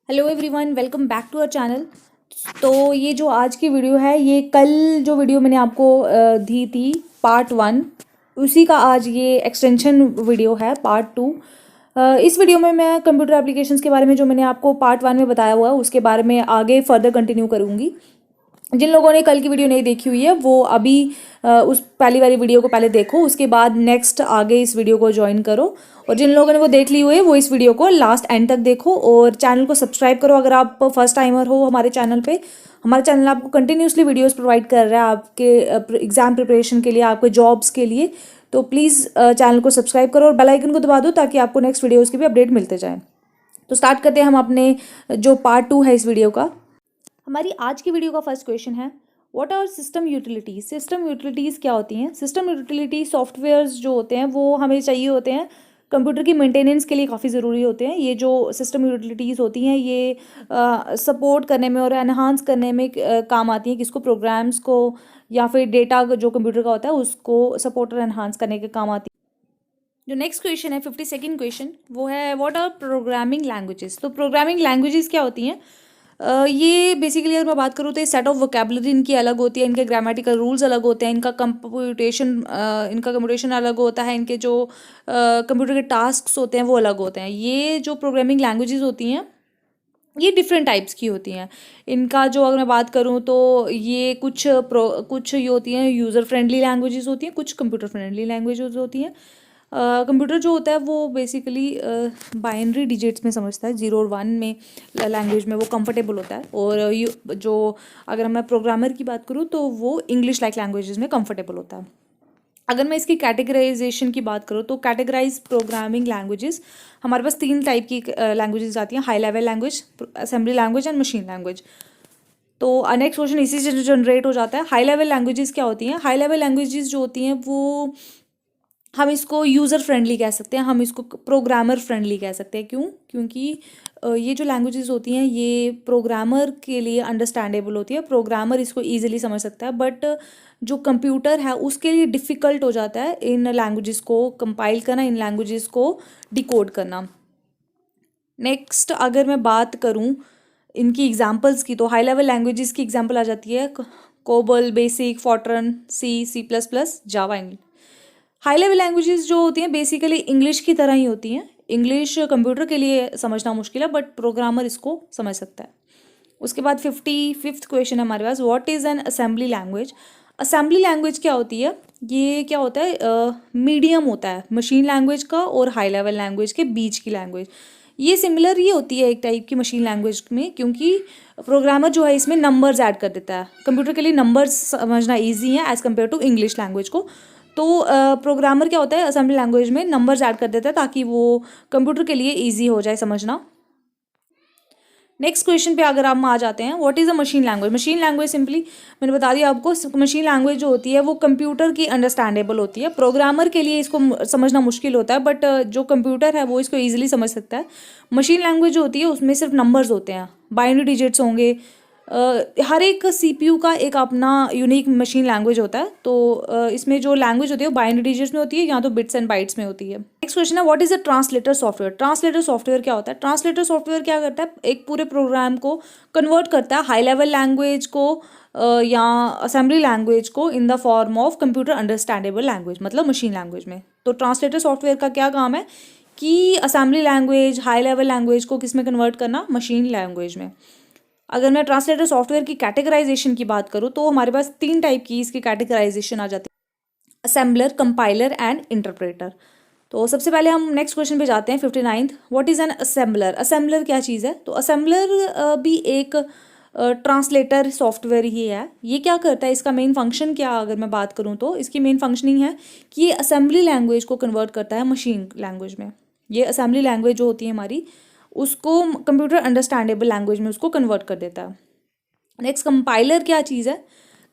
Hello everyone, welcome back to our channel. तो ये जो आज की वीडियो है, ये कल जो वीडियो मैंने आपको दी थी पार्ट 1, उसी का आज ये एक्सटेंशन वीडियो है पार्ट 2। इस वीडियो में मैं कंप्यूटर एप्लीकेशंस के बारे में जो मैंने आपको पार्ट 1 में बताया हुआ है उसके बारे में आगे फर्दर कंटिन्यू करूँगी। जिन लोगों ने कल की वीडियो नहीं देखी हुई है वो अभी उस पहली वाली वीडियो को पहले देखो, उसके बाद नेक्स्ट आगे इस वीडियो को ज्वाइन करो। और जिन लोगों ने वो देख ली हुई है वो इस वीडियो को लास्ट एंड तक देखो और चैनल को सब्सक्राइब करो अगर आप फर्स्ट टाइमर हो हमारे चैनल पे। हमारा चैनल आपको कंटिन्यूसली वीडियोस प्रोवाइड कर रहा है आपके एग्जाम प्रिपरेशन के लिए, आपके जॉब्स के लिए। तो प्लीज़ चैनल को सब्सक्राइब करो और बेल आइकन को दबा दो ताकि आपको नेक्स्ट वीडियोज़ की भी अपडेट मिलते जाएँ। तो स्टार्ट करते हैं हम अपने जो पार्ट 2 है इस वीडियो का। हमारी आज की वीडियो का फर्स्ट क्वेश्चन है, what are system utilities. System utilities क्या होती हैं? सिस्टम यूटिलिटी सॉफ्टवेयर्स जो होते हैं वो हमें चाहिए होते हैं कंप्यूटर की मेंटेनेंस के लिए, काफ़ी ज़रूरी होते हैं। ये जो सिस्टम यूटिलिटीज़ होती हैं ये सपोर्ट करने में और एनहांस करने में काम आती हैं, किसको, प्रोग्राम्स को या फिर डेटा जो कंप्यूटर का होता है उसको सपोर्ट और एनहांस करने के काम आती है। जो नेक्स्ट क्वेश्चन है 52nd क्वेश्चन, वो है व्हाट आर प्रोग्रामिंग लैंग्वेजेस। तो प्रोग्रामिंग लैंग्वेजेस क्या होती हैं? ये बेसिकली अगर मैं बात करूँ तो ये सेट ऑफ वोकेबलरी इनकी अलग होती है, इनके ग्रामेटिकल रूल्स अलग होते हैं, इनका कंप्यूटेशन अलग होता है, इनके जो कंप्यूटर के टास्क्स होते हैं वो अलग होते हैं। ये जो प्रोग्रामिंग लैंग्वेजेस होती हैं ये डिफरेंट टाइप्स की होती हैं। इनका जो अगर मैं बात करूँ तो ये कुछ ये होती हैं यूज़र फ्रेंडली लैंग्वेजेस होती हैं, कुछ कंप्यूटर फ्रेंडली लैंग्वेजेस होती हैं। कंप्यूटर जो होता है वो बेसिकली बाइनरी डिजिट्स में समझता है, 0 और 1 में लैंग्वेज में वो कंफर्टेबल होता है। और जो अगर मैं प्रोग्रामर की बात करूँ तो वो इंग्लिश लाइक लैंग्वेजेस में कंफर्टेबल होता है। अगर मैं इसकी कैटेगराइजेशन की बात करूँ तो कैटेगराइज प्रोग्रामिंग लैंग्वेजेस हमारे पास 3 टाइप की लैंग्वेजेस आती हैं, high level language, assembly language and machine language. तो नेक्स्ट क्वेश्चन इसी से जनरेट हो जाता है, हाई लेवल लैंग्वेजेस क्या होती हैं? हाई लेवल लैंग्वेजेस जो होती हैं वो हम इसको यूज़र फ्रेंडली कह सकते हैं, हम इसको प्रोग्रामर फ्रेंडली कह सकते हैं। क्यों? क्योंकि ये जो लैंग्वेजेस होती हैं ये प्रोग्रामर के लिए अंडरस्टैंडेबल होती है, प्रोग्रामर इसको ईजिली समझ सकता है। बट जो कंप्यूटर है उसके लिए डिफ़िकल्ट हो जाता है इन लैंग्वेजेस को कंपाइल करना, इन लैंग्वेजेस को डिकोड करना। नेक्स्ट अगर मैं बात करूँ इनकी एग्जांपल्स की तो हाई लेवल लैंग्वेजेस की एग्जांपल आ जाती है COBOL, BASIC, FORTRAN, C plus plus, Java. High level languages जो होती हैं बेसिकली इंग्लिश की तरह ही होती हैं। इंग्लिश कंप्यूटर के लिए समझना मुश्किल है बट प्रोग्रामर इसको समझ सकता है। उसके बाद 55th क्वेश्चन है हमारे पास, what is an assembly language. Assembly language क्या होती है? ये क्या होता है, मीडियम होता है मशीन लैंग्वेज का और हाई लेवल लैंग्वेज के बीच की लैंग्वेज। ये सिमिलर ही होती है एक टाइप की मशीन लैंग्वेज में, क्योंकि प्रोग्रामर जो है इसमें नंबर्स ऐड कर देता है। कंप्यूटर के लिए नंबर्स समझना ईजी है as compare to English language को। तो प्रोग्रामर क्या होता है असेंबली लैंग्वेज में नंबर्स ऐड कर देता है ताकि वो कंप्यूटर के लिए ईजी हो जाए समझना। नेक्स्ट क्वेश्चन पे अगर हम आ जाते हैं, what is a machine language. Machine language simply मैंने बता दिया आपको, मशीन लैंग्वेज जो होती है वो कंप्यूटर की अंडरस्टैंडेबल होती है, प्रोग्रामर के लिए इसको समझना मुश्किल होता है बट जो कंप्यूटर है वो इसको ईजिली समझ सकता है। मशीन लैंग्वेज जो होती है उसमें सिर्फ नंबर्स होते हैं, बाइनरी डिजिट्स होंगे। हर एक सीपीयू का एक अपना यूनिक मशीन लैंग्वेज होता है। तो इसमें जो लैंग्वेज होती है वो बाइनरी डिजिट्स में होती है या तो बिट्स एंड बाइट्स में होती है। नेक्स्ट क्वेश्चन है, what is a translator software. Translator software क्या होता है? ट्रांसलेटर सॉफ्टवेयर क्या करता है, एक पूरे प्रोग्राम को कन्वर्ट करता है हाई लेवल लैंग्वेज को या असेंबली लैंग्वेज को in the form of computer understandable language, मतलब मशीन लैंग्वेज में। तो ट्रांसलेटर सॉफ्टवेयर का क्या काम है कि assembly language, high level language को किस में कन्वर्ट करना, मशीन लैंग्वेज में। अगर मैं ट्रांसलेटर सॉफ्टवेयर की कैटेगराइजेशन की बात करूँ तो हमारे पास 3 टाइप की इसकी कैटेगराइजेशन आ जाती है, असेंबलर, कंपाइलर एंड इंटरप्रेटर। तो सबसे पहले हम नेक्स्ट क्वेश्चन पे जाते हैं 59th, what is N assembler. Assembler क्या चीज़ है? तो असेंबलर भी एक ट्रांसलेटर सॉफ्टवेयर ही है। ये क्या करता है, इसका मेन फंक्शन क्या, अगर मैं बात करूँ तो इसकी मेन फंक्शनिंग है कि ये असेंबली लैंग्वेज को कन्वर्ट करता है मशीन लैंग्वेज में। ये असेंबली लैंग्वेज जो होती है हमारी उसको कंप्यूटर अंडरस्टैंडेबल लैंग्वेज में उसको कन्वर्ट कर देता है। नेक्स्ट कंपाइलर क्या चीज़ है?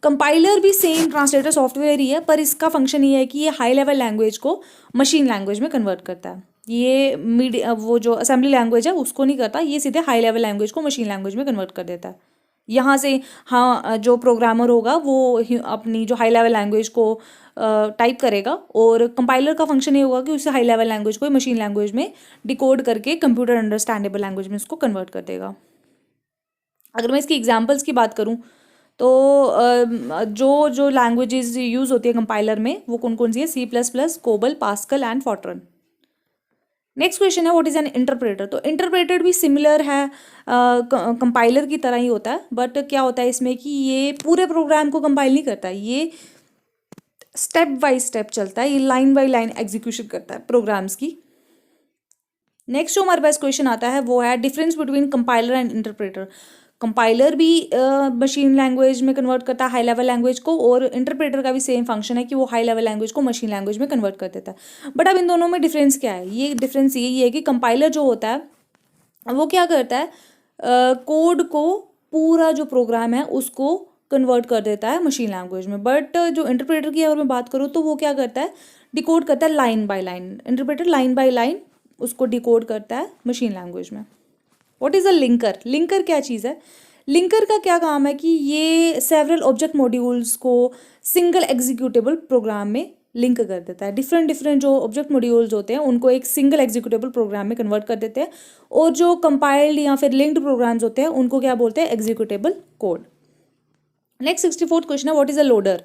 कंपाइलर भी सेम ट्रांसलेटर सॉफ्टवेयर ही है पर इसका फंक्शन ये है कि ये हाई लेवल लैंग्वेज को मशीन लैंग्वेज में कन्वर्ट करता है। ये वो जो असेंबली लैंग्वेज है उसको नहीं करता, ये सीधे हाई लेवल लैंग्वेज को मशीन लैंग्वेज में कन्वर्ट कर देता है। यहाँ से हाँ जो प्रोग्रामर होगा वो अपनी जो हाई लेवल लैंग्वेज को टाइप करेगा, और कंपाइलर का फंक्शन ये होगा कि उसे हाई लेवल लैंग्वेज को मशीन लैंग्वेज में डिकोड करके कंप्यूटर अंडरस्टैंडेबल लैंग्वेज में उसको कन्वर्ट कर देगा। अगर मैं इसकी एग्जांपल्स की बात करूँ तो जो जो लैंग्वेजेस यूज़ होती है कंपाइलर में वो कौन कौन सी है? C++, COBOL, Pascal and FORTRAN. Next question है व्हाट इज एन इंटरप्रेटर। तो इंटरप्रेटर भी सिमिलर है कंपाइलर की तरह ही होता है, बट क्या होता है इसमें कि ये पूरे प्रोग्राम को कंपाइल नहीं करता है, ये स्टेप बाय स्टेप चलता है, ये लाइन बाय लाइन एग्जीक्यूशन करता है प्रोग्राम्स की। नेक्स्ट जो हमारे पास क्वेश्चन आता है वो है difference between compiler and interpreter. Compiler भी मशीन लैंग्वेज में कन्वर्ट करता है हाई लेवल लैंग्वेज को, और इंटरप्रेटर का भी सेम फंक्शन है कि वो हाई लेवल लैंग्वेज को मशीन लैंग्वेज में कन्वर्ट कर देता है। बट अब इन दोनों में डिफरेंस क्या है? ये डिफरेंस यही है कि कंपाइलर जो होता है वो क्या करता है, कोड को पूरा जो प्रोग्राम है उसको कन्वर्ट कर देता है मशीन लैंग्वेज में। बट जो इंटरप्रेटर की अगर मैं बात करूँ तो वो क्या करता है, डिकोड करता है line by line. Interpreter line by line उसको डिकोड करता है मशीन लैंग्वेज में। What is a linker? Linker क्या चीज़ है? लिंकर का क्या काम है कि ये सेवरल ऑब्जेक्ट मॉड्यूल्स को सिंगल एग्जीक्यूटेबल प्रोग्राम में लिंक कर देता है। डिफरेंट डिफरेंट जो ऑब्जेक्ट मॉड्यूल्स होते हैं उनको एक सिंगल एग्जीक्यूटेबल प्रोग्राम में कन्वर्ट कर देते हैं, और जो कंपाइल्ड या फिर लिंक्ड प्रोग्राम्स होते हैं उनको क्या बोलते हैं? Executable code. Next 64th question है what is a loader.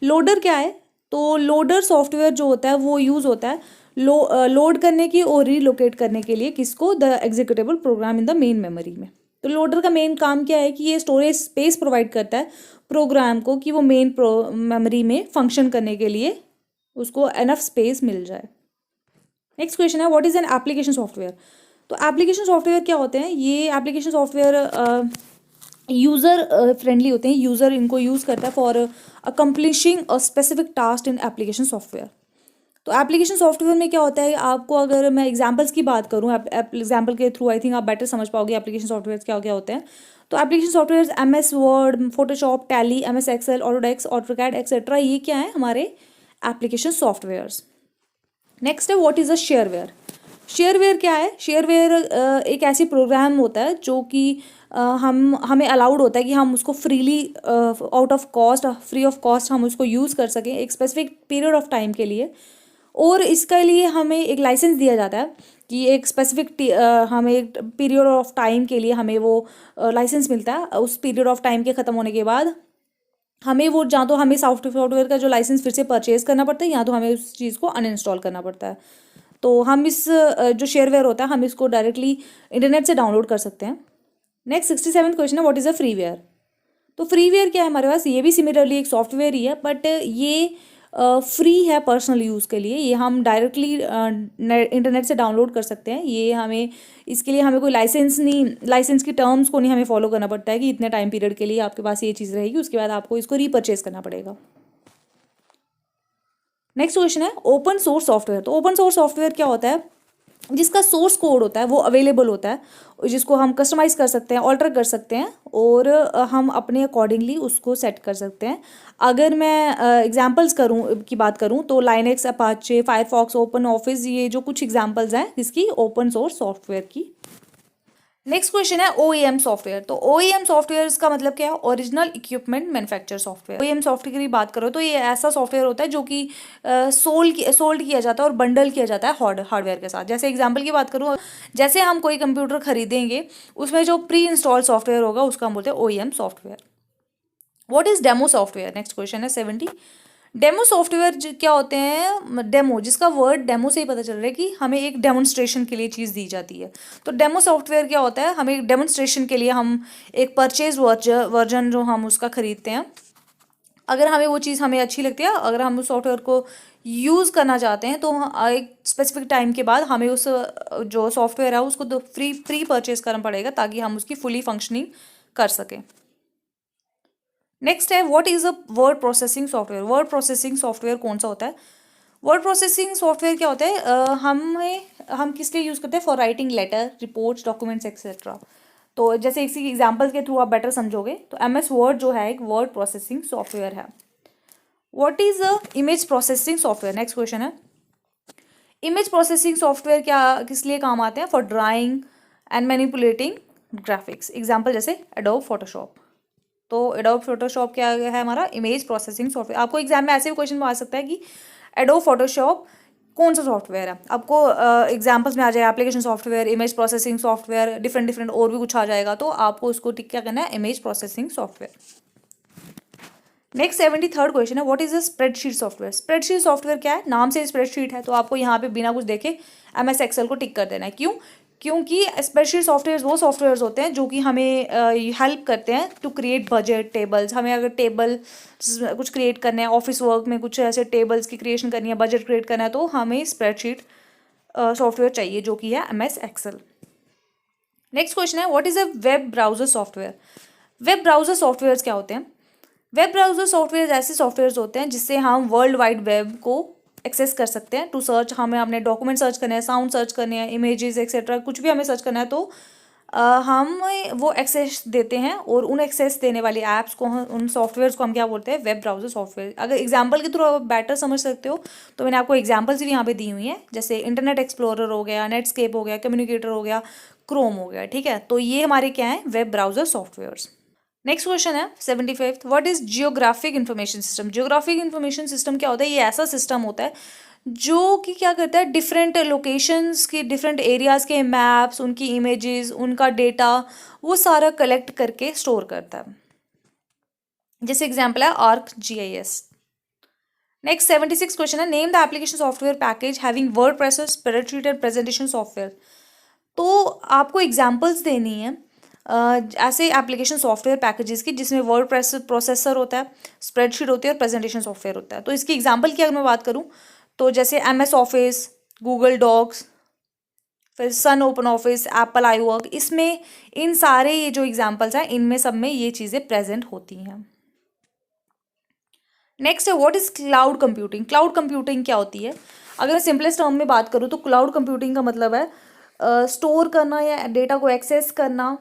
Loader क्या है? तो लोडर सॉफ्टवेयर जो होता है वो यूज़ होता है लोड करने की और रीलोकेट करने के लिए किसको? The executable program in the main memory में। तो लोडर का मेन काम क्या है कि ये स्टोरेज स्पेस प्रोवाइड करता है प्रोग्राम को कि वो मेन मेमोरी में फंक्शन करने के लिए उसको एनफ स्पेस मिल जाए। नेक्स्ट क्वेश्चन है what is an application software. तो एप्लीकेशन सॉफ्टवेयर क्या होते हैं? ये एप्लीकेशन सॉफ्टवेयर यूज़र फ्रेंडली होते हैं, यूज़र इनको यूज़ करता है for accomplishing a specific task in application software. तो एप्लीकेशन सॉफ्टवेयर में क्या होता है, आपको अगर मैं एग्जांपल्स की बात करूँ, एग्जांपल के थ्रू आई थिंक आप बेटर समझ पाओगे एप्लीकेशन सॉफ्टवेयर क्या क्या होते हैं। तो application software MS word, Photoshop, Tally, MS Excel, Autodesk, AutoCAD etcetera, ये क्या है हमारे एप्लीकेशन सॉफ्टवेयर्स। नेक्स्ट है what is a shareware. Shareware क्या है? शेयरवेयर एक ऐसी प्रोग्राम होता है जो कि हमें अलाउड होता है कि हम उसको freely out of cost, free of cost हम उसको यूज़ कर सकें एक स्पेसिफिक पीरियड ऑफ टाइम के लिए, और इसके लिए हमें एक लाइसेंस दिया जाता है कि एक स्पेसिफिक हमें एक पीरियड ऑफ टाइम के लिए हमें वो लाइसेंस मिलता है। उस पीरियड ऑफ टाइम के ख़त्म होने के बाद हमें वो, या तो हमें सॉफ्टवेयर का जो लाइसेंस फिर से परचेज करना पड़ता है, या तो हमें उस चीज़ को अनइंस्टॉल करना पड़ता है। तो हम इस जो शेयरवेयर होता है हम इसको डायरेक्टली इंटरनेट से डाउनलोड कर सकते हैं। नेक्स्ट 67 क्वेश्चन है व्हाट इज़ अ फ्रीवेयर। तो फ्रीवेयर क्या है हमारे पास? ये भी सिमिलरली एक सॉफ्टवेयर ही है, बट ये फ्री है पर्सनल यूज़ के लिए। ये हम डायरेक्टली इंटरनेट से डाउनलोड कर सकते हैं। ये हमें, इसके लिए हमें कोई लाइसेंस की टर्म्स को नहीं हमें फॉलो करना पड़ता है कि इतने टाइम पीरियड के लिए आपके पास ये चीज़ रहेगी, उसके बाद आपको इसको रीपरचेज करना पड़ेगा। नेक्स्ट क्वेश्चन है ओपन सोर्स सॉफ्टवेयर। तो ओपन सोर्स सॉफ्टवेयर क्या होता है? जिसका सोर्स कोड होता है वो अवेलेबल होता है, जिसको हम कस्टमाइज़ कर सकते हैं, ऑल्टर कर सकते हैं, और हम अपने अकॉर्डिंगली उसको सेट कर सकते हैं। अगर मैं एग्जांपल्स की बात करूं तो Linux, Apache, Firefox, open office, ये जो कुछ एग्जांपल्स हैं जिसकी ओपन सोर्स सॉफ्टवेयर की। नेक्स्ट क्वेश्चन है OEM सॉफ्टवेयर। तो OEM सॉफ्टवेयर का मतलब क्या है? Original equipment manufacture software. OEM software की बात करो तो ये ऐसा सॉफ्टवेयर होता है जो कि सोल्ड किया जाता है और बंडल किया जाता है हार्डवेयर के साथ। जैसे एग्जांपल की बात करूँ, जैसे हम कोई कंप्यूटर खरीदेंगे उसमें जो प्री इंस्टॉल सॉफ्टवेयर होगा उसका हम बोलते हैं OEM software. What is demo software? Next question है 70। डेमो सॉफ्टवेयर क्या होते हैं? डेमो, जिसका वर्ड डेमो से ही पता चल रहा है कि हमें एक डेमोन्स्ट्रेशन के लिए चीज़ दी जाती है। तो डेमो सॉफ्टवेयर क्या होता है? हमें एक डेमोन्स्ट्रेशन के लिए हम एक परचेज वर्जन जो हम उसका खरीदते हैं, अगर हमें वो चीज़ हमें अच्छी लगती है, अगर हम उस सॉफ्टवेयर को यूज़ करना चाहते हैं तो एक स्पेसिफिक टाइम के बाद हमें उस जो सॉफ्टवेयर है उसको तो फ्री परचेज करना पड़ेगा ताकि हम उसकी फुली फंक्शनिंग कर सकें। नेक्स्ट है what is a word processing software. Word processing software कौन सा होता है? वर्ड प्रोसेसिंग सॉफ्टवेयर क्या होता है? हम किस लिए यूज़ करते हैं? For writing letter, reports, documents etcetera. तो जैसे इसी एग्जांपल के थ्रू आप बेटर समझोगे, तो MS वर्ड जो है एक वर्ड प्रोसेसिंग सॉफ्टवेयर है। What is a image processing software? Next question है इमेज प्रोसेसिंग सॉफ्टवेयर क्या किस लिए काम आते हैं? For drawing and manipulating graphics. Example जैसे एडोब फोटोशॉप। तो एडोब फोटोशॉप क्या है हमारा, इमेज प्रोसेसिंग सॉफ्टवेयर। आपको एग्जाम में ऐसे भी क्वेश्चन आ सकता है कि एडोब फोटोशॉप कौन सा सॉफ्टवेयर है, आपको एग्जाम्पल्स में आ जाएगा application software, image processing software, different different और भी कुछ आ जाएगा, तो आपको उसको टिक क्या करना है, image processing software. Next 73rd question है, what is a spreadsheet software. Spreadsheet software क्या है, नाम से स्प्रेडशीट है, तो आपको यहाँ पे बिना कुछ देखे MS एक्सेल को टिक कर देना है। क्यों, क्योंकि स्प्रेडशीट सॉफ्टवेयर वो सॉफ्टवेयर होते हैं जो कि हमें हेल्प करते हैं टू क्रिएट बजट टेबल्स। हमें अगर टेबल कुछ क्रिएट करना है, ऑफिस वर्क में कुछ ऐसे टेबल्स की क्रिएशन करनी है, बजट क्रिएट करना है, तो हमें स्प्रेडशीट सॉफ्टवेयर चाहिए जो कि है MS एक्सेल। नेक्स्ट क्वेश्चन है, what is a web browser software. Web browser software क्या होते हैं। वेब ब्राउजर सॉफ्टवेयर ऐसे सॉफ्टवेयर होते हैं जिससे हम वर्ल्ड वाइड वेब को एक्सेस कर सकते हैं टू सर्च। हमें अपने डॉक्यूमेंट सर्च करने हैं, साउंड सर्च करने हैं, इमेजेस एक्सेट्रा, कुछ भी हमें सर्च करना है, तो हम वो एक्सेस देते हैं, और उन एक्सेस देने वाली ऐप्स को उन सॉफ्टवेयर्स को हम क्या बोलते हैं, वेब ब्राउजर सॉफ्टवेयर। अगर एग्जांपल के थ्रू आप बेटर समझ सकते हो तो मैंने आपको एग्जांपल्स भी यहाँ पे दी हुई हैं, जैसे इंटरनेट एक्सप्लोरर हो गया, नेटस्केप हो गया, कम्युनिकेटर हो गया, क्रोम हो गया, ठीक है। तो ये हमारे क्या है, web browser softwares. Next question है 75th, what is geographic information system. Geographic information system क्या होता है, ये ऐसा सिस्टम होता है जो कि क्या करता है, डिफरेंट लोकेशंस की, डिफरेंट एरियाज के मैप्स, उनकी इमेजेस, उनका डेटा, वो सारा कलेक्ट करके स्टोर करता है। जैसे एग्जांपल है ArcGIS। नेक्स्ट 76 क्वेश्चन है, name the application software package having WordPress, spreadsheet and presentation software. तो आपको एग्जांपल्स देनी है ऐसे एप्लीकेशन सॉफ्टवेयर पैकेजेस की जिसमें वर्ड प्रोसेसर होता है, स्प्रेडशीट होती है और प्रेजेंटेशन सॉफ्टवेयर होता है। तो इसकी एग्जांपल की अगर मैं बात करूँ तो जैसे MS ऑफिस, गूगल डॉक्स, फिर Sun Open Office, Apple iWork, इसमें इन सारे ये जो एग्जांपल्स हैं इनमें सब में ये चीज़ें प्रेजेंट होती हैं। नेक्स्ट है, what is cloud computing. Cloud computing क्या होती है, अगर मैं सिंपलेस्ट टर्म में बात करूँ तो क्लाउड कंप्यूटिंग का मतलब है स्टोर करना या डेटा को एक्सेस करना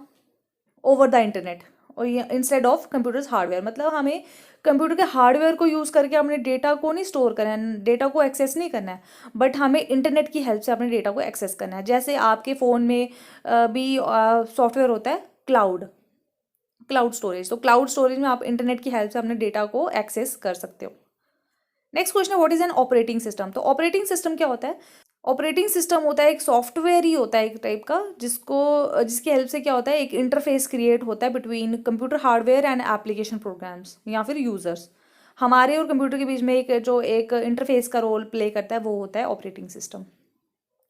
ओवर द इंटरनेट, और ये इंस्टेड ऑफ कंप्यूटर्स हार्डवेयर। मतलब हमें कंप्यूटर के हार्डवेयर को यूज़ करके अपने डेटा को नहीं स्टोर करना है, डेटा को एक्सेस नहीं करना है, बट हमें इंटरनेट की हेल्प से अपने डेटा को एक्सेस करना है। जैसे आपके फ़ोन में भी सॉफ्टवेयर होता है क्लाउड स्टोरेज, तो क्लाउड स्टोरेज में आप इंटरनेट की हेल्प से अपने डेटा को एक्सेस कर सकते हो। नेक्स्ट क्वेश्चन है, what is an operating system. तो ऑपरेटिंग सिस्टम क्या होता है, ऑपरेटिंग सिस्टम होता है एक सॉफ्टवेयर ही होता है एक टाइप का, जिसकी हेल्प से क्या होता है, एक इंटरफेस क्रिएट होता है between computer hardware and application programs या फिर यूजर्स। हमारे और कंप्यूटर के बीच में एक इंटरफेस का रोल प्ले करता है, वो होता है ऑपरेटिंग सिस्टम।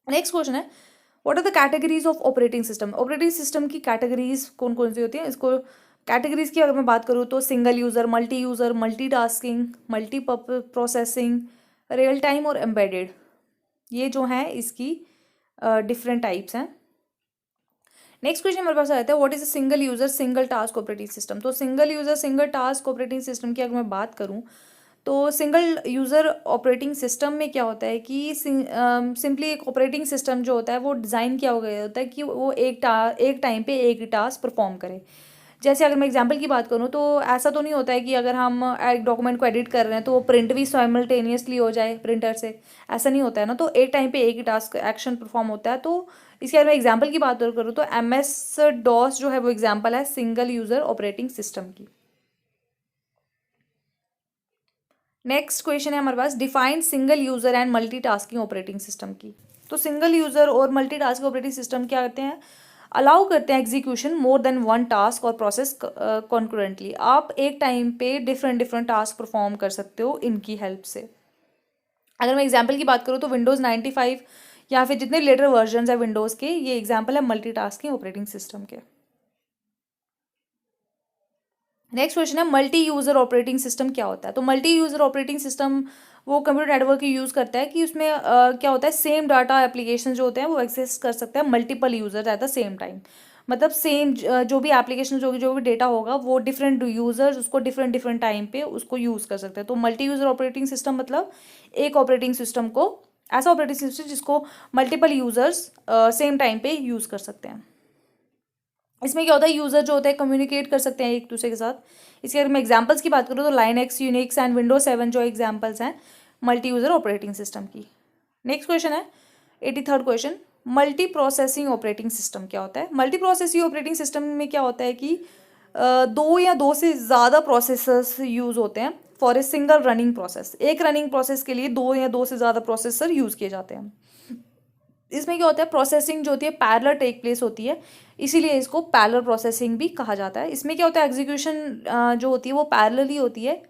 नेक्स्ट क्वेश्चन है, what are the categories of operating system. Operating system की कैटेगरीज कौन कौन सी होती हैं, इसको कैटेगरीज की अगर मैं बात करूँ तो single user, multitasking, multi processing, real time और एम्बेडेड, ये जो हैं इसकी डिफरेंट टाइप्स हैं। नेक्स्ट क्वेश्चन हमारे पास आता है, what is a single user single task operating system. तो single user single task operating system की अगर मैं बात करूँ तो सिंगल यूज़र ऑपरेटिंग सिस्टम में क्या होता है कि सिंपली एक ऑपरेटिंग सिस्टम जो होता है वो डिज़ाइन किया गया होता है कि वो एक टाइम पे एक टास्क परफॉर्म करे। जैसे अगर मैं एग्जांपल की बात करूँ तो ऐसा तो नहीं होता है कि अगर हम एक डॉक्यूमेंट को एडिट कर रहे हैं तो वो प्रिंट भी साइमल्टेनियसली हो जाए प्रिंटर से, ऐसा नहीं होता है ना। तो एक टाइम पे एक ही टास्क एक्शन परफॉर्म होता है। तो इसके अगर मैं एग्जांपल की बात करूँ तो MS-DOS जो है वो एग्जांपल है सिंगल यूज़र ऑपरेटिंग सिस्टम की। नेक्स्ट क्वेश्चन है हमारे पास, define single user and multitasking operating system की। तो सिंगल यूज़र और मल्टीटास्किंग ऑपरेटिंग सिस्टम क्या करते हैं, अलाउ करते हैं execution more than one task और प्रोसेस कॉन्करेंटली। आप एक टाइम पे डिफरेंट डिफरेंट टास्क परफॉर्म कर सकते हो इनकी हेल्प से। अगर मैं एग्जांपल की बात करूँ तो विंडोज़ 95 या फिर जितने लेटर वर्जन है विंडोज़ के, ये एग्जाम्पल है मल्टीटास्किंग ऑपरेटिंग सिस्टम के। नेक्स्ट क्वेश्चन है, मल्टी यूज़र ऑपरेटिंग सिस्टम क्या होता है। तो मल्टी यूज़र ऑपरेटिंग सिस्टम वो कंप्यूटर नेटवर्क की यूज़ करता है कि उसमें क्या होता है, सेम डाटा एप्लीकेशन जो होते हैं वो एक्सेस कर सकते हैं multiple user at the same time. मतलब सेम जो भी एप्लीकेशन जो भी डेटा होगा वो डिफरेंट यूज़र्स उसको डिफरेंट डिफरेंट टाइम पे उसको यूज़ कर सकते हैं। तो मल्टी यूज़र ऑपरेटिंग सिस्टम मतलब एक ऑपरेटिंग सिस्टम को, ऐसा ऑपरेटिंग सिस्टम जिसको मल्टीपल यूज़र्स सेम टाइम पे यूज़ कर सकते हैं। इसमें क्या होता है, यूज़र जो होता है कम्युनिकेट कर सकते हैं एक दूसरे के साथ। इसके अगर मैं एग्जांपल्स की बात करूँ तो लाइनक्स, यूनिक्स एंड विंडोज 7 जो एग्जांपल्स हैं मल्टी यूज़र ऑपरेटिंग सिस्टम की। नेक्स्ट क्वेश्चन है 83rd question, multi processing operating system क्या होता है। मल्टी प्रोसेसिंग ऑपरेटिंग सिस्टम में क्या होता है कि दो या दो से ज़्यादा प्रोसेसर्स यूज़ होते हैं for a single running process. एक रनिंग प्रोसेस के लिए दो या दो से ज़्यादा प्रोसेसर यूज़ किए जाते हैं। इसमें क्या होता है, प्रोसेसिंग जो होती है पैरेलल टेक प्लेस होती है, इसीलिए इसको पैरेलल प्रोसेसिंग भी कहा जाता है। इसमें क्या होता है, एग्जीक्यूशन जो होती है वो पैरेलल ही होती है,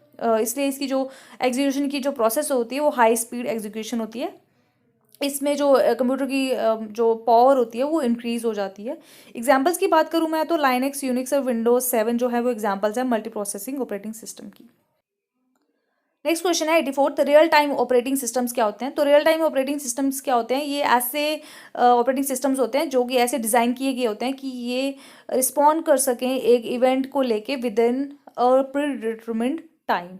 इसलिए इसकी जो एग्जीक्यूशन की जो प्रोसेस होती है वो हाई स्पीड एग्जीक्यूशन होती है। इसमें जो कंप्यूटर की जो पावर होती है वो इंक्रीज हो जाती है। एग्जांपल्स की बात करूँ मैं तो लाइनक्स, यूनिक्स और विंडोज 7 जो है वो एग्जांपल्स हैं मल्टी प्रोसेसिंग ऑपरेटिंग सिस्टम की। नेक्स्ट क्वेश्चन है 84th, real time operating systems क्या होते हैं। तो रियल टाइम ऑपरेटिंग सिस्टम्स क्या होते हैं, ये ऐसे ऑपरेटिंग सिस्टम्स होते हैं जो कि ऐसे डिज़ाइन किए गए होते हैं कि ये रिस्पॉन्ड कर सकें एक इवेंट को लेके विद इन अ प्रीडिटरमिन्ड टाइम,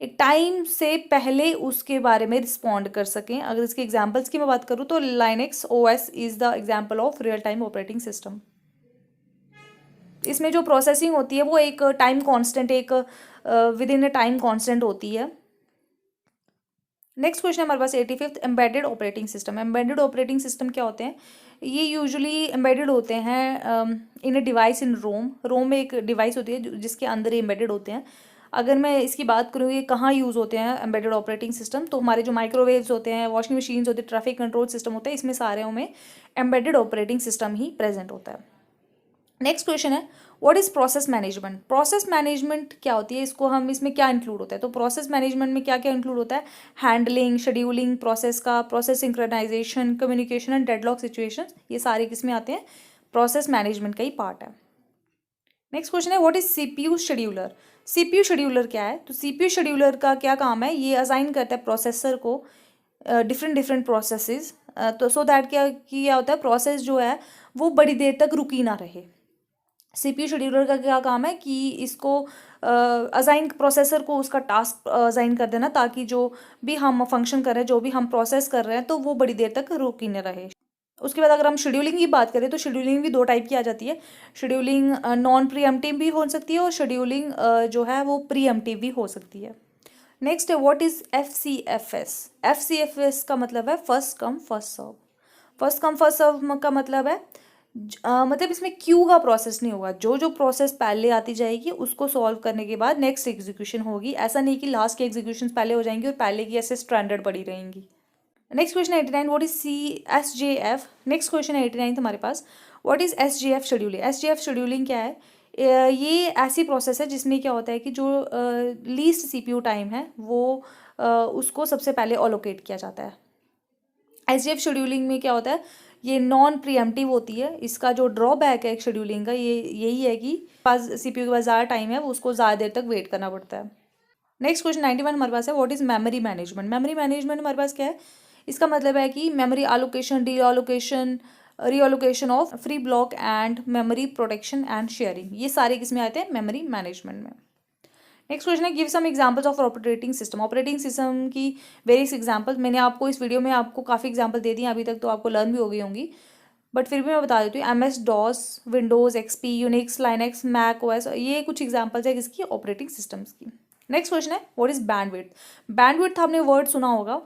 एक टाइम से पहले उसके बारे में रिस्पॉन्ड कर सकें। अगर इसके एग्जांपल्स की मैं बात करूँ तो Linux OS is the example of real time operating system. इसमें जो प्रोसेसिंग होती है वो एक टाइम कांस्टेंट, एक with in a time constant होती है। नेक्स्ट क्वेश्चन हमारे पास 85th, embedded operating system. Embedded operating system क्या होते हैं, ये यूजुअली एम्बेडेड होते हैं इन अ डिवाइस इन रोम। रोम में एक डिवाइस होती है जिसके अंदर ये एम्बेडेड होते हैं। अगर मैं इसकी बात करूँ ये कहाँ यूज़ होते हैं एम्बेडेड ऑपरेटिंग सिस्टम, तो हमारे जो माइक्रोवेव्स होते हैं, वॉशिंग मशीन्स होती है, ट्रैफिक कंट्रोल सिस्टम होता है, इसमें सारे में एम्बेडेड ऑपरेटिंग सिस्टम ही प्रेजेंट होता है। नेक्स्ट क्वेश्चन है what is process management. Process management क्या होती है, इसको हम इसमें क्या इंक्लूड होता है। तो प्रोसेस मैनेजमेंट में क्या क्या इंक्लूड होता है, हैंडलिंग, शेड्यूलिंग प्रोसेस का, process synchronization, communication and deadlock situation, ये सारे किसमें आते हैं, प्रोसेस मैनेजमेंट का ही पार्ट है। नेक्स्ट क्वेश्चन है what is CPU scheduler. CPU scheduler क्या है, तो सीपीयू शेड्यूलर का क्या काम है, ये असाइन करता है प्रोसेसर को डिफरेंट डिफरेंट प्रोसेसेस, तो सो दैट क्या होता है, प्रोसेस जो है वो बड़ी देर तक रुकी ना रहे। सीपीयू शेड्यूलर का क्या काम है कि इसको असाइन प्रोसेसर को उसका टास्क असाइन कर देना, ताकि जो भी हम फंक्शन कर रहे हैं, जो भी हम प्रोसेस कर रहे हैं, तो वो बड़ी देर तक रुकी न रहे। उसके बाद अगर हम शेड्यूलिंग की बात करें तो शेड्यूलिंग भी दो टाइप की आ जाती है। शेड्यूलिंग नॉन प्रीएम्प्टिव भी हो सकती है और शेड्यूलिंग जो है वो प्रीएम्प्टिव भी हो सकती है। नेक्स्ट है व्हाट इज एफसीएफएस। एफसीएफएस का मतलब है first come first serve. First come first serve का मतलब है मतलब इसमें क्यू का प्रोसेस नहीं होगा, जो जो प्रोसेस पहले आती जाएगी उसको सॉल्व करने के बाद नेक्स्ट एग्जीक्यूशन होगी। ऐसा नहीं कि लास्ट की एग्जीक्यूशन पहले हो जाएंगी और पहले की ऐसे स्टैंडर्ड पड़ी रहेंगी। Next question 89, what is SJF. Next question 89 हमारे पास, what is SJF scheduling. SJF scheduling क्या है, ये ऐसी प्रोसेस है जिसमें क्या होता है कि जो लीस्ट सीपीयू टाइम है वो उसको सबसे पहले अलोकेट किया जाता है। एसजेएफ शेड्यूलिंग में क्या होता है, ये नॉन प्रीएम्प्टिव होती है। इसका जो ड्रॉबैक है एक शेड्यूलिंग का ये यही है कि पास सीपीयू के पास ज़्यादा टाइम है, वो उसको ज़्यादा देर तक वेट करना पड़ता है। नेक्स्ट क्वेश्चन 91 हमारे पास है what is memory management. Memory management हमारे पास क्या है, इसका मतलब है कि memory allocation, deallocation, reallocation of free block and memory protection and sharing, ये सारे किसमें आते हैं, मेमोरी मैनेजमेंट में। नेक्स्ट क्वेश्चन है give some examples of operating system. Operating system की वेरियस एग्जांपल्स, मैंने आपको इस वीडियो में आपको काफ़ी एग्जांपल दे दिए अभी तक, तो आपको लर्न भी हो गई होंगी, बट फिर भी मैं बता देती हूँ। MS DOS, Windows XP, Unix, Linux, Mac OS, ये कुछ एग्जांपल्स है किसकी, ऑपरेटिंग सिस्टम्स की। नेक्स्ट क्वेश्चन है व्हाट इज बैंडविड्थ। बैंडविड्थ आपने वर्ड सुना होगा,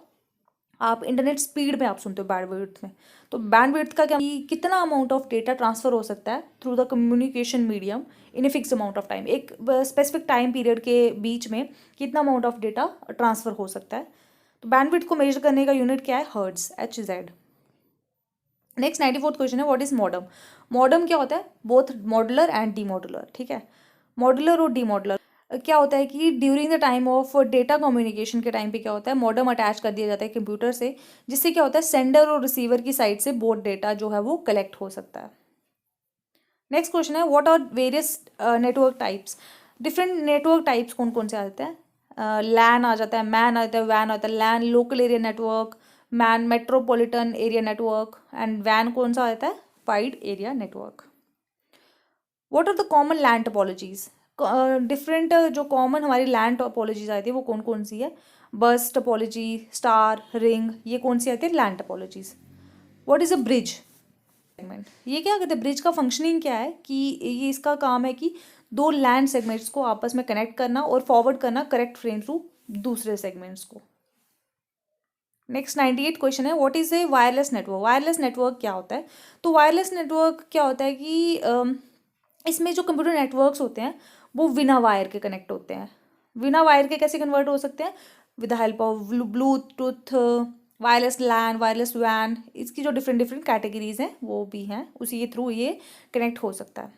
आप इंटरनेट स्पीड में आप सुनते हो बैंडविड्थ में, तो बैंडविड्थ का क्या, कितना अमाउंट ऑफ डेटा ट्रांसफर हो सकता है through the communication medium in a fix amount of time, एक स्पेसिफिक टाइम पीरियड के बीच में कितना अमाउंट ऑफ डेटा ट्रांसफर हो सकता है। तो बैंडविड्थ को मेजर करने का यूनिट क्या है, hertz, HZ। Next 94th question है व्हाट इज मॉडम। मॉडम क्या होता है, both modular and D modular, ठीक है। मॉडुलर और डी मॉडुलर क्या होता है कि during the time of data communication के टाइम पे क्या होता है, मॉडम अटैच कर दिया जाता है कंप्यूटर से, जिससे क्या होता है सेंडर और रिसीवर की साइड से बोथ डेटा जो है वो कलेक्ट हो सकता है। नेक्स्ट क्वेश्चन है what are various network types. Different network types कौन कौन से आते हैं, लैन आ जाता है, मैन आता है, वैन आता है। LAN local area network, MAN metropolitan area network, and वैन कौन सा आता है, wide area network. What are the common LAN topologies. Different जो कॉमन हमारी लैन टोपोलॉजीज आती है वो कौन कौन सी है, बस टोपोलॉजी, स्टार, रिंग, ये कौन सी आती है, LAN topologies. What is a bridge segment, ये क्या कहते हैं, ब्रिज का फंक्शनिंग क्या है कि ये इसका काम है कि दो लैंड सेगमेंट्स को आपस में कनेक्ट करना और फॉरवर्ड करना करेक्ट फ्रेम थ्रू दूसरे सेगमेंट्स को। नेक्स्ट 98 क्वेश्चन है what is a wireless network. Wireless network क्या होता है, तो वायरलेस नेटवर्क क्या होता है कि इसमें जो कंप्यूटर नेटवर्क्स होते हैं वो बिना वायर के कनेक्ट होते हैं। बिना वायर के कैसे कन्वर्ट हो सकते हैं? With the help of Bluetooth, wireless LAN, wireless वैन, इसकी जो डिफरेंट डिफरेंट कैटेगरीज हैं वो भी हैं, उसी के थ्रू ये कनेक्ट हो सकता है।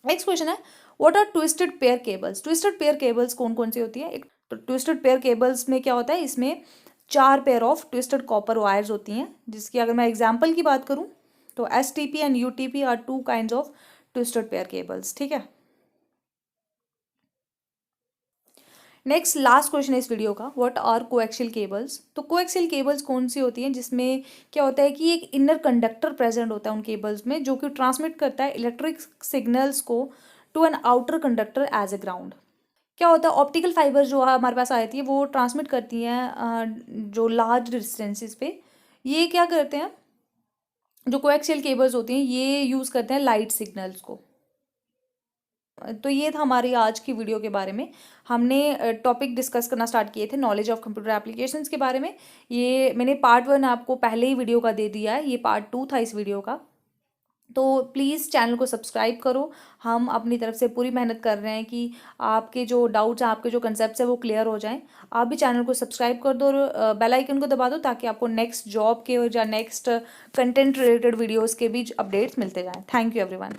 नेक्स्ट क्वेश्चन है, what are twisted pair cables? Twisted pair cables कौन कौन सी होती है? एक तो ट्विस्टेड पेयर केबल्स में क्या होता है, इसमें 4 pair of twisted copper wires होती हैं, जिसकी अगर मैं एग्जाम्पल की बात करूं तो STP and UTP are 2 kinds of twisted pair cables. ठीक है, नेक्स्ट लास्ट क्वेश्चन है इस वीडियो का, व्हाट आर कोएक्सियल केबल्स? तो कोएक्सियल केबल्स कौन सी होती हैं जिसमें क्या होता है कि एक इनर कंडक्टर प्रेजेंट होता है उन केबल्स में, जो कि ट्रांसमिट करता है इलेक्ट्रिक सिग्नल्स को to an outer conductor as a ground. क्या होता है, ऑप्टिकल फाइबर जो हमारे पास आती है वो ट्रांसमिट करती हैं जो लार्ज डिस्टेंसेस पे। ये क्या करते हैं, जो कोएक्सियल केबल्स होती हैं ये यूज़ करते हैं लाइट सिग्नल्स को। तो ये था हमारी आज की वीडियो के बारे में। हमने टॉपिक डिस्कस करना स्टार्ट किए थे नॉलेज ऑफ कंप्यूटर एप्लीकेशंस के बारे में। ये मैंने पार्ट 1 आपको पहले ही वीडियो का दे दिया है, ये पार्ट 2 था इस वीडियो का। तो प्लीज़ चैनल को सब्सक्राइब करो। हम अपनी तरफ से पूरी मेहनत कर रहे हैं कि आपके जो डाउट्स हैं, आपके जो कंसेप्ट्स हैं वो क्लियर हो जाएं। आप भी चैनल को सब्सक्राइब कर दो और बेल आइकन को दबा दो, ताकि आपको नेक्स्ट जॉब के या नेक्स्ट कंटेंट रिलेटेड वीडियोज़ के भी अपडेट्स मिलते जाएँ। Thank you everyone.